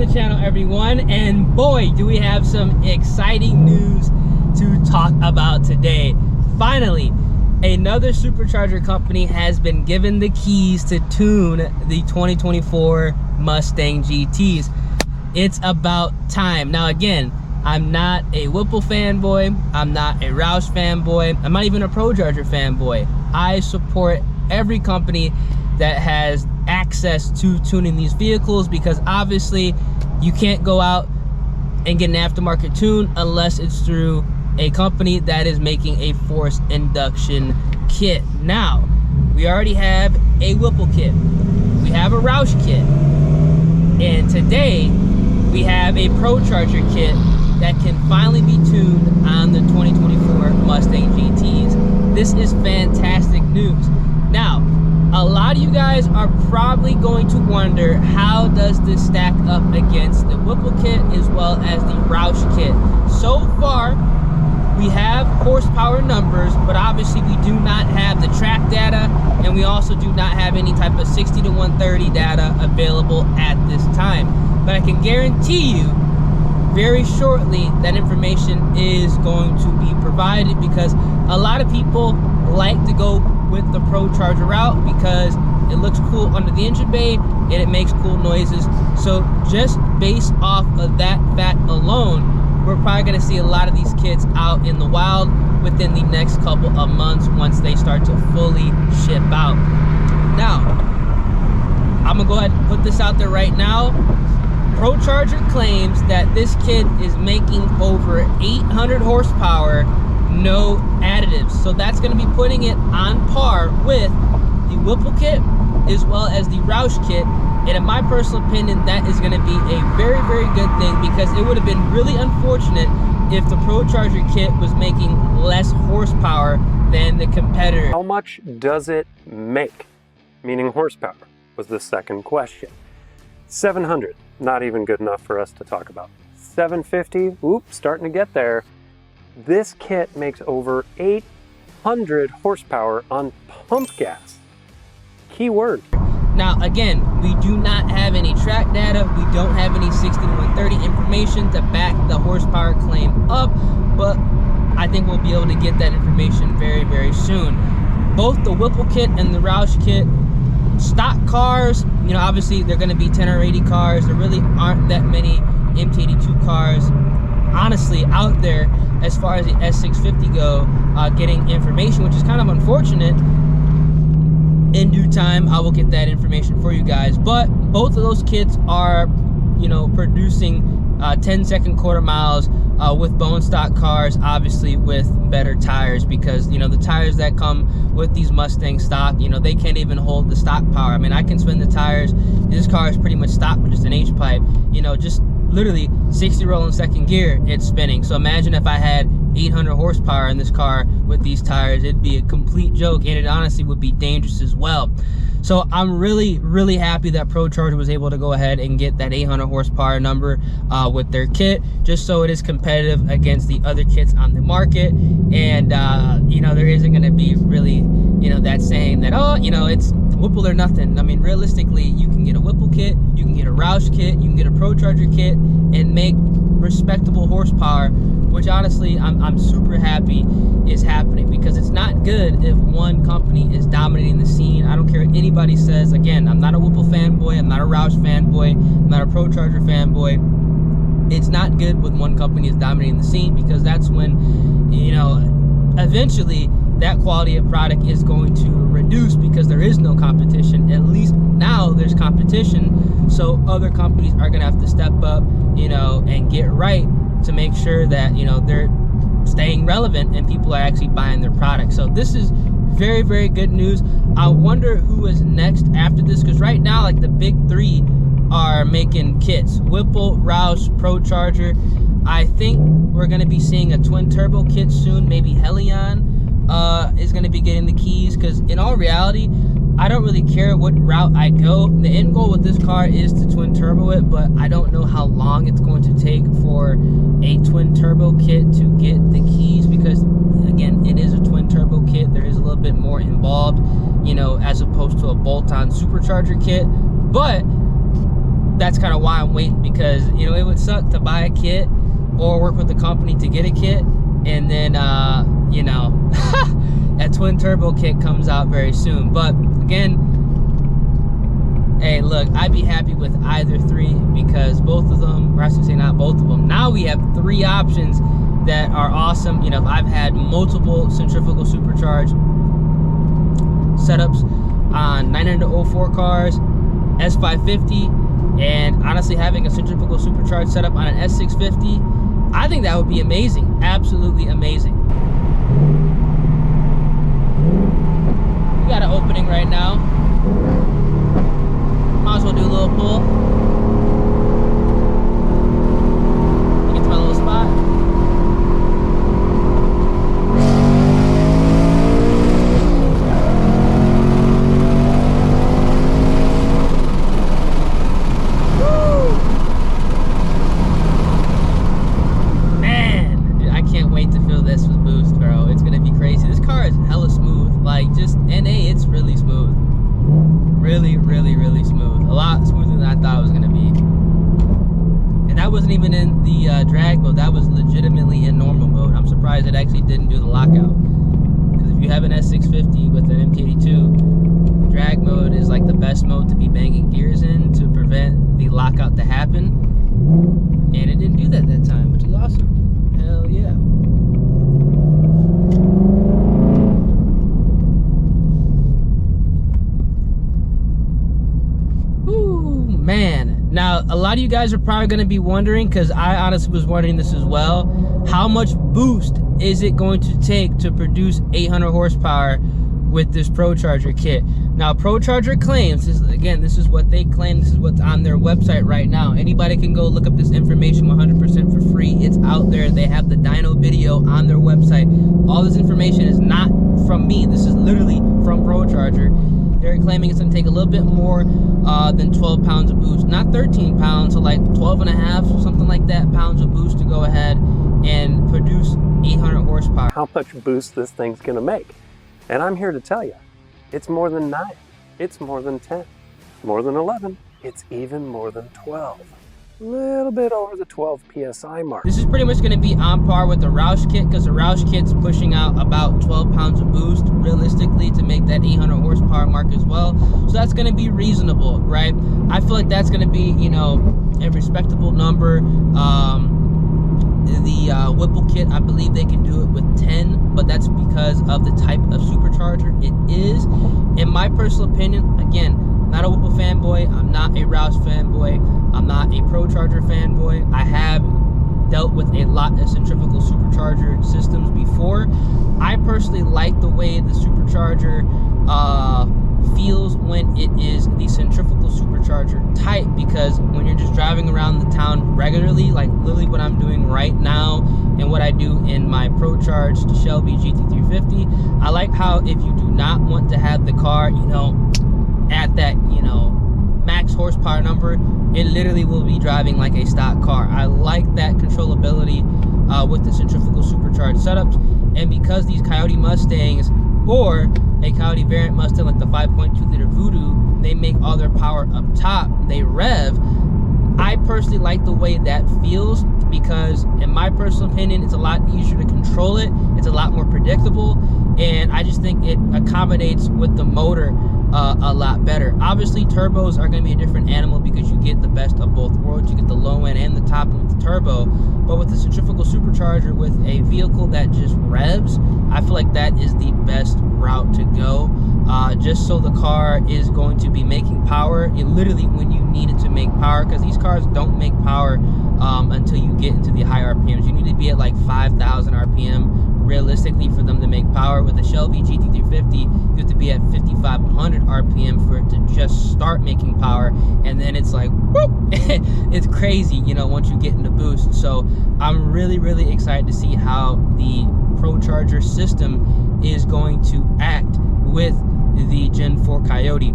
the channel, everyone, and boy do we have some exciting news to talk about today. Finally, another supercharger company has been given the keys to tune the 2024 Mustang GTs. It's about time. Now again, I'm not a Whipple fanboy, I'm not a Roush fanboy, I'm not even a Procharger fanboy. I support every company that has access to tuning these vehicles, because obviously you can't go out and get an aftermarket tune unless it's through a company that is making a forced induction kit. Now, we already have a Whipple kit, we have a Roush kit, and today we have a Procharger kit that can finally be tuned on the 2024 Mustang GTs. This is fantastic news. Now, a lot of you guys are probably going to wonder, how does this stack up against the Whipple kit as well as the Roush kit? So far, we have horsepower numbers, but obviously we do not have the track data, and we also do not have any type of 60 to 130 data available at this time. But I can guarantee you, very shortly, that information is going to be provided, because a lot of people like to go with the Procharger route because it looks cool under the engine bay and it makes cool noises. So just based off of that fact alone, we're probably going to see a lot of these kits out in the wild within the next couple of months once they start to fully ship out. Now, I'm gonna go ahead and put this out there right now. Procharger claims that this kit is making over 800 horsepower, no additives. So that's going to be putting it on par with the Whipple kit as well as the Roush kit. And in my personal opinion, that is going to be a very, very good thing, because it would have been really unfortunate if the Procharger kit was making less horsepower than the competitor. How much does it make? Meaning horsepower was the second question. 700, not even good enough for us to talk about. 750, oops, starting to get there. This kit makes over 800 horsepower on pump gas. Key word. Now again, we do not have any track data, we don't have any 60 to 130 information to back the horsepower claim up, but I think we'll be able to get that information very, very soon. Both the Whipple kit and the Roush kit, stock cars, you know, obviously they're going to be 10 or 80 cars. There really aren't that many MT82 cars honestly out there as far as the S650 go, getting information, which is kind of unfortunate. In due time, I will get that information for you guys, but both of those kits are, you know, producing 10-second quarter miles with bone stock cars, obviously with better tires, because, you know, the tires that come with these Mustang stock, you know, they can't even hold the stock power. I mean, I can spin the tires. This car is pretty much stock with just an H-pipe, you know, just literally 60 rolling second gear, it's spinning. So imagine if I had 800 horsepower in this car with these tires, it'd be a complete joke, and it honestly would be dangerous as well. So I'm really, really happy that Procharger was able to go ahead and get that 800 horsepower number with their kit, just so it is competitive against the other kits on the market. And you know, there isn't going to be really, you know, that saying that, oh, you know, it's Whipple or nothing. I mean, realistically, you can get a Whipple kit, you can get a Roush kit, you can get a Procharger kit and make respectable horsepower, which honestly I'm super happy is happening, because it's not good if one company is dominating the scene. I don't care what anybody says. Again, I'm not a Whipple fanboy, I'm not a Roush fanboy, I'm not a Procharger fanboy. It's not good when one company is dominating the scene, because that's when, you know, eventually that quality of product is going to reduce, because there is no competition. At least now there's competition, so other companies are gonna have to step up, you know, and get right to make sure that, you know, they're staying relevant and people are actually buying their product. So this is very, very good news. I wonder who is next after this, because right now, like, the big three are making kits: Whipple, Roush, Procharger. I think we're going to be seeing a twin turbo kit soon. Maybe Helion is going to be getting the keys, because in all reality, I don't really care what route I go. The end goal with this car is to twin turbo it, but I don't know how long it's going to take for a twin turbo kit to get the keys, because again, it is a twin turbo kit. There is a little bit more involved, you know, as opposed to a bolt-on supercharger kit. But that's kind of why I'm waiting, because, you know, it would suck to buy a kit or work with the company to get a kit, and then, you know, that twin turbo kit comes out very soon. But again, hey, look, I'd be happy with either three, because both of them, or I should say not both of them, now we have three options that are awesome. You know, if I've had multiple centrifugal supercharged setups on 900-04 cars, S550, and honestly having a centrifugal supercharged setup on an S650, I think that would be amazing, absolutely amazing. We got an opening right now. Might as well do a little pull. Get to my little spot. Woo! Man, dude, I can't wait to feel this with boost, bro. It's gonna be crazy. This car is hella smooth. Like, just NA, it's really smooth. Really, really, really smooth. A lot smoother than I thought it was gonna be. And that wasn't even in the drag mode. That was legitimately in normal mode. I'm surprised it actually didn't do the lockout. Because if you have an S650 with an MT82, drag mode is like the best mode to be banging gears in to prevent the lockout to happen. And it didn't do that time, which is awesome. Hell yeah. Man, now a lot of you guys are probably going to be wondering, because I honestly was wondering this as well, how much boost is it going to take to produce 800 horsepower with this Procharger kit? Now, Procharger claims, this is what they claim, this is what's on their website right now. Anybody can go look up this information 100% for free. It's out there. They have the dyno video on their website. All this information is not from me. This is literally from Procharger. They're claiming it's going to take a little bit more than 12 pounds of boost. Not 13 pounds, so like 12 and a half, something like that, pounds of boost to go ahead and produce 800 horsepower. How much boost this thing's going to make. And I'm here to tell you, it's more than 9. It's more than 10. More than 11. It's even more than 12. A little bit over the 12 PSI mark. This is pretty much going to be on par with the Roush kit, because the Roush kit's pushing out about 12 pounds of boost realistically to make that 800 horsepower mark as well. So that's going to be reasonable, right? I feel like that's going to be, you know, a respectable number. The Whipple kit, I believe they can do it with 10, but that's because of the type of supercharger it is. In my personal opinion, again, not a Whipple fanboy, I'm not a Roush fanboy, I'm not a Procharger fanboy. I have dealt with a lot of centrifugal supercharger systems before. I personally like the way the supercharger feels when it is the centrifugal supercharger type, because when you're just driving around the town regularly, like literally what I'm doing right now and what I do in my Procharged Shelby GT350, I like how if you do not want to have the car, you know, at that, you know, max horsepower number, it literally will be driving like a stock car. I like that controllability with the centrifugal supercharged setups. And because these Coyote Mustangs, or a Coyote variant Mustang like the 5.2 liter Voodoo, they make all their power up top, they rev, I personally like the way that feels, because in my personal opinion, it's a lot easier to control it, it's a lot more predictable, and I just think it accommodates with the motor a lot better. Obviously, turbos are going to be a different animal, because you get the best of both worlds. You get the low end and the top end with the turbo, but with the centrifugal supercharger with a vehicle that just revs, I feel like that is the best route to go, just so the car is going to be making power literally when you need it to make power, because these cars don't make power until you get into the high RPMs. You need to be at like 5,000 RPM realistically for them to make power. With the Shelby GT350, you have to be at 5,500 RPM for it to just start making power, and then it's like whoop, it's crazy, you know, once you get into boost. So I'm really, really excited to see how the Procharger system is going to act with the Gen 4 Coyote.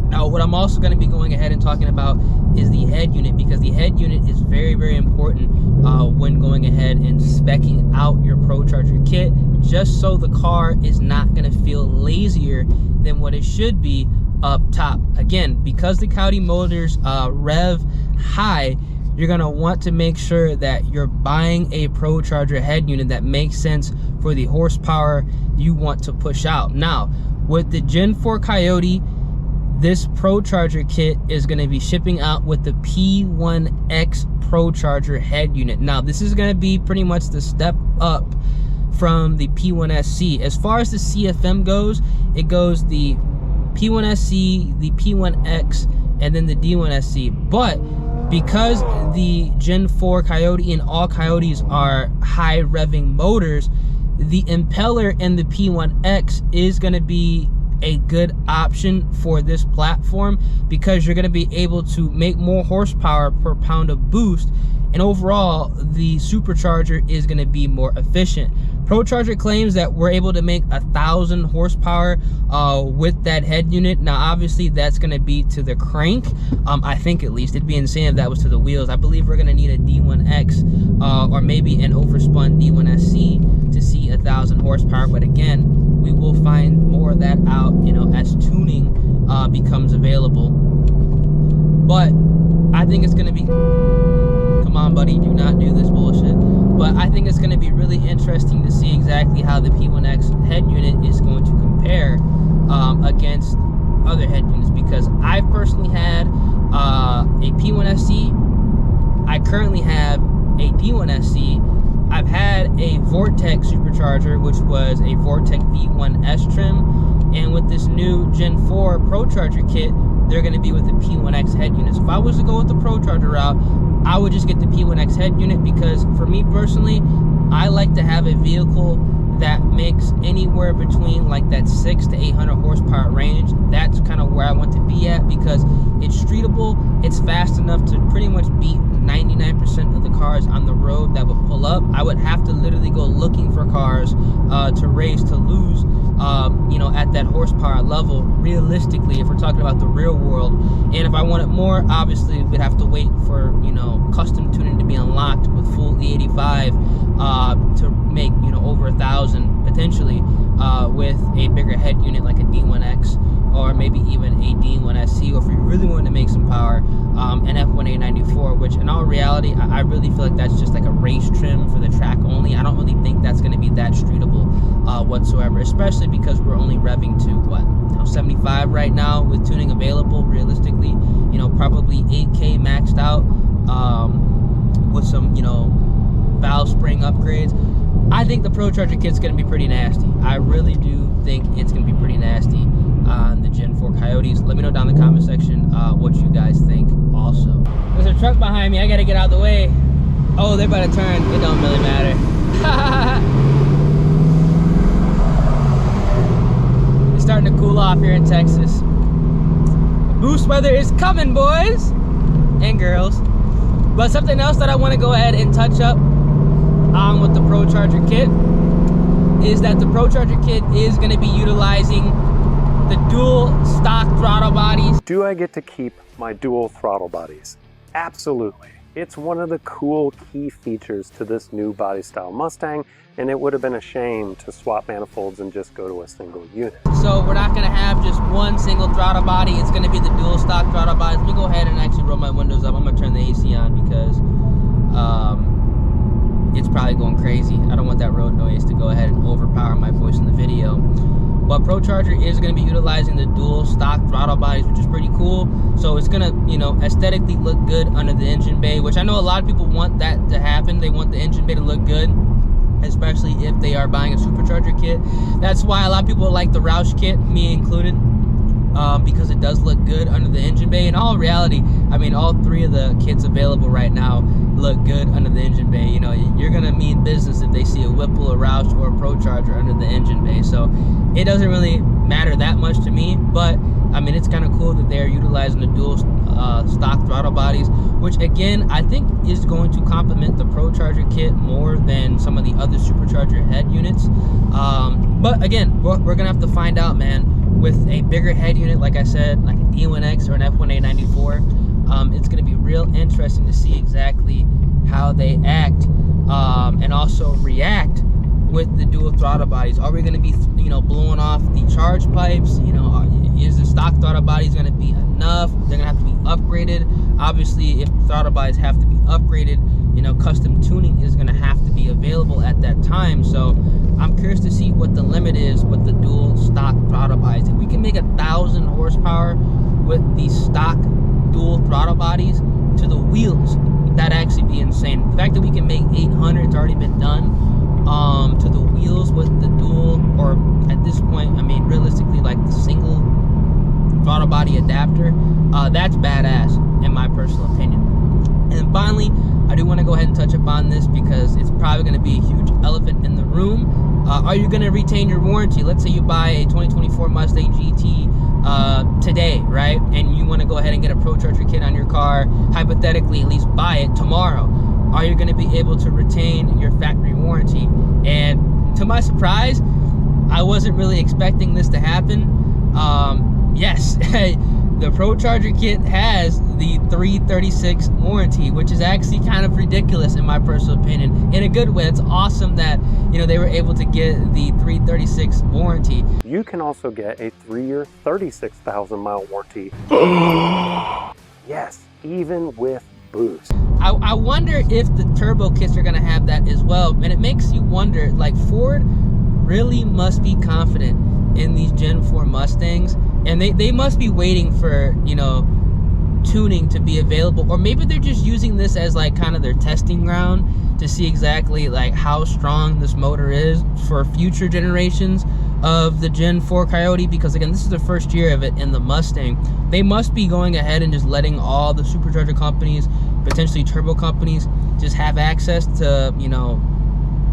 Now, what I'm also going to be going ahead and talking about is the head unit, because the head unit is very, very important when going ahead and speccing out your Procharger kit, just so the car is not going to feel lazier than what it should be up top. Again, because the Coyote motors rev high, you're gonna want to make sure that you're buying a Procharger head unit that makes sense for the horsepower you want to push out. Now, with the Gen 4 Coyote, this Procharger kit is gonna be shipping out with the P1X Procharger head unit. Now, this is gonna be pretty much the step up from the P1SC. As far as the CFM goes, it goes the P1SC, the P1X, and then the D1SC. But because the Gen 4 Coyote and all Coyotes are high revving motors, the impeller in the P1X is going to be a good option for this platform, because you're going to be able to make more horsepower per pound of boost, and overall the Supercharger is going to be more efficient. Procharger claims that we're able to make 1,000 horsepower with that head unit. Now, obviously, that's going to be to the crank. I think, at least, it'd be insane if that was to the wheels. I believe we're going to need a D1X or maybe an overspun D1SC to see 1,000 horsepower. But again, we will find more of that out, you know, as tuning becomes available. But I think it's going to be... Come on, buddy, do not do this bullshit. But I think it's going to be really interesting to see exactly how the P1X head unit is going to compare against other head units, because I've personally had a P1SC. I currently have a D1SC. I've had a Vortec Supercharger, which was a Vortec V1S trim. And with this new Gen 4 Procharger kit, they're going to be with the P1X head unit. So if I was to go with the Procharger route, I would just get the P1X head unit, because for me personally, I like to have a vehicle that makes anywhere between like that 600 to 800 horsepower range. That's kind of where I want to be at, because it's streetable, it's fast enough to pretty much beat 99% of the cars on the road that would pull up. I would have to literally go looking for cars to race, to lose, you know, at that horsepower level, realistically, if we're talking about the real world. And if I wanted more, obviously we'd have to wait for, you know, custom tuning to be unlocked with full E85 to make, you know, over 1,000 potentially with a bigger head unit like a D1X or maybe even a D1SC, or if you really want to make some power, an F1A94, which in all reality, I really feel like that's just like a race trim for the track only. I don't really think that's going to be that streetable whatsoever, especially because we're only revving to what, you know, 75 right now with tuning available. Realistically, you know, probably 8K maxed out with some, you know, valve spring upgrades. I think the Procharger kit's going to be pretty nasty. I really do think it's going to be pretty nasty on the Gen 4 Coyotes. Let me know down in the comment section what you guys think also. There's a truck behind me. I got to get out of the way. Oh, they're about to turn. It don't really matter. It's starting to cool off here in Texas. Boost weather is coming, boys and girls. But something else that I want to go ahead and touch up on with the Procharger kit is that the Procharger kit is going to be utilizing the dual stock throttle bodies. Do I get to keep my dual throttle bodies? Absolutely. It's one of the cool key features to this new body style Mustang, and it would have been a shame to swap manifolds and just go to a single unit. So we're not going to have just one single throttle body. It's going to be the dual stock throttle bodies. Let me go ahead and actually roll my windows up. I'm going to turn the AC on because it's probably going crazy. I don't want that road noise to go ahead and overpower my voice in the video. But Procharger is going to be utilizing the dual stock throttle bodies, which is pretty cool. So it's going to, you know, aesthetically look good under the engine bay, which I know a lot of people want that to happen. They want the engine bay to look good, especially if they are buying a Supercharger kit. That's why a lot of people like the Roush kit, me included, because it does look good under the engine bay. In all reality, I mean, all three of the kits available right now look good under the engine bay. You know, you're gonna mean business if they see a Whipple, a Roush, or a Procharger under the engine bay. So it doesn't really matter that much to me, but I mean, it's kind of cool that they're utilizing the dual stock throttle bodies, which again, I think is going to complement the Procharger kit more than some of the other Supercharger head units. But again, we're gonna have to find out, man. With a bigger head unit, like I said, like a D1X or an F1A94, it's going to be real interesting to see exactly how they act and also react with the dual throttle bodies. Are we going to be, you know, blowing off the charge pipes? You know, is the stock throttle bodies going to be enough enough. They're gonna have to be upgraded. Obviously, if throttle bodies have to be upgraded, you know, custom tuning is gonna have to be available at that time. So I'm curious to see what the limit is with the dual stock throttle bodies. If we can make 1,000 horsepower with the stock dual throttle bodies to the wheels, that'd actually be insane. The fact that we can make 800, it's already been done, to the wheels with the dual, or at this point, I mean, realistically, like the single throttle body adapter, that's badass in my personal opinion. And finally, I do want to go ahead and touch upon this because it's probably going to be a huge elephant in the room. Are you going to retain your warranty? Let's say you buy a 2024 Mustang GT today, right? And you want to go ahead and get a Procharger kit on your car, hypothetically, at least buy it tomorrow. Are you going to be able to retain your factory warranty? And to my surprise, I wasn't really expecting this to happen. Yes, the Procharger kit has the 336 warranty, which is actually kind of ridiculous in my personal opinion. In a good way, it's awesome that, you know, they were able to get the 336 warranty. You can also get a 3-year, 36,000-mile warranty. Yes, even with boost. I wonder if the turbo kits are gonna have that as well. And it makes you wonder, like, Ford really must be confident in these Gen 4 Mustangs, and they must be waiting for, you know, tuning to be available, or maybe they're just using this as like kind of their testing ground to see exactly like how strong this motor is for future generations of the Gen 4 Coyote, because again, this is the first year of it in the Mustang. They must be going ahead and just letting all the supercharger companies, potentially turbo companies, just have access to, you know,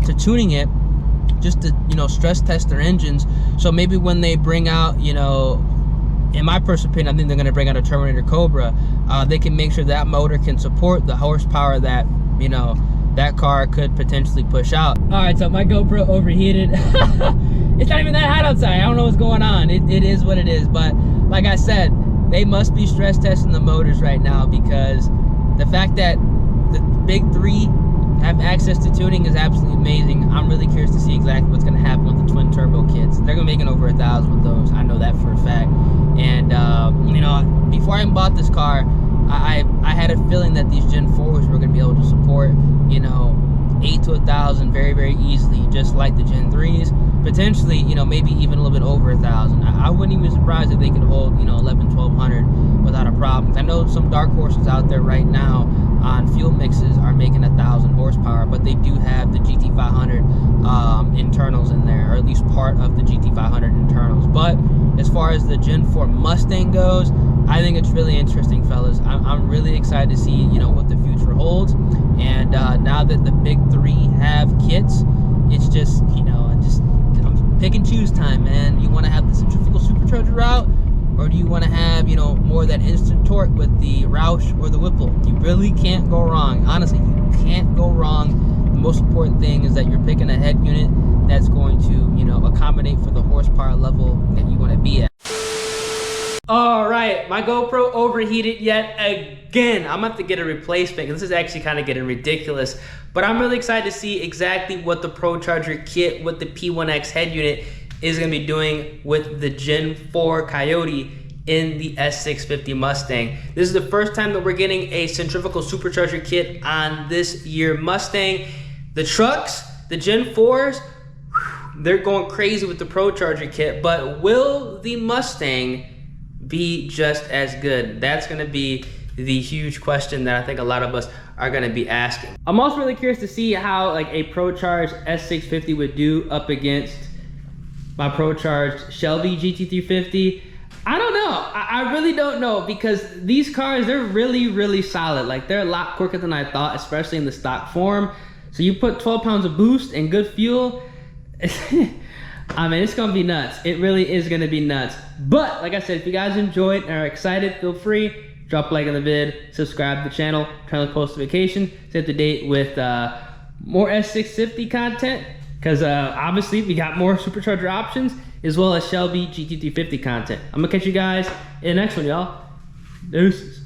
to tuning it, just to, you know, stress test their engines. So maybe when they bring out, you know, in my personal opinion, I think they're going to bring out a Terminator Cobra, they can make sure that motor can support the horsepower that, you know, that car could potentially push out. All right, so my GoPro overheated. It's not even that hot outside. I don't know what's going on. It is what it is. But like I said, they must be stress testing the motors right now, because the fact that the big three have access to tuning is absolutely amazing. I'm really curious to see exactly what's going to happen with the twin turbo kits. They're going to be making over 1,000 with those. I know that for a fact. And you know, before I bought this car, I had a feeling that these Gen 4s were going to be able to support, you know, 8 to 1,000 very, very easily, just like the Gen 3s. Potentially, you know, maybe even a little bit over 1,000. I wouldn't even be surprised if they could hold, you know, 1,100, 1,200 without a problem. I know some dark horses out there right now on fuel mixes are making 1,000 horsepower, but they do have the GT500 internals in there, or at least part of the GT500 internals. But as far as the Gen 4 Mustang goes, I think it's really interesting, fellas. I'm really excited to see, you know, what the future holds. And now that the big three have kits, it's just, you know, pick and choose time, man. You want to have the centrifugal supercharger route, or do you want to have, you know, more of that instant torque with the Roush or the Whipple? You really can't go wrong. Honestly, you can't go wrong. The most important thing is that you're picking a head unit that's going to, you know, accommodate for the horsepower level that you want to be at. All right, my GoPro overheated yet again. I'm gonna have to get a replacement. This is actually kind of getting ridiculous, but I'm really excited to see exactly what the Procharger kit with the P1X head unit is gonna be doing with the Gen 4 Coyote in the S650 Mustang. This is the first time that we're getting a centrifugal supercharger kit on this year Mustang. The trucks, the Gen 4s, they're going crazy with the Procharger kit, but will the Mustang be just as good? That's going to be the huge question that I think a lot of us are going to be asking. I'm also really curious to see how like a Procharged S650 would do up against my Procharged Shelby GT350. I don't know. I really don't know, because these cars, they're really, really solid. Like, they're a lot quicker than I thought, especially in the stock form. So you put 12 pounds of boost and good fuel, I mean, it's gonna be nuts. It really is gonna be nuts. But like I said, if you guys enjoyed and are excited, feel free, drop a like on the vid, subscribe to the channel, turn on post notification, stay up to date with more S650 content, because obviously we got more supercharger options, as well as Shelby GT350 content. I'm gonna catch you guys in the next one, y'all. Deuces.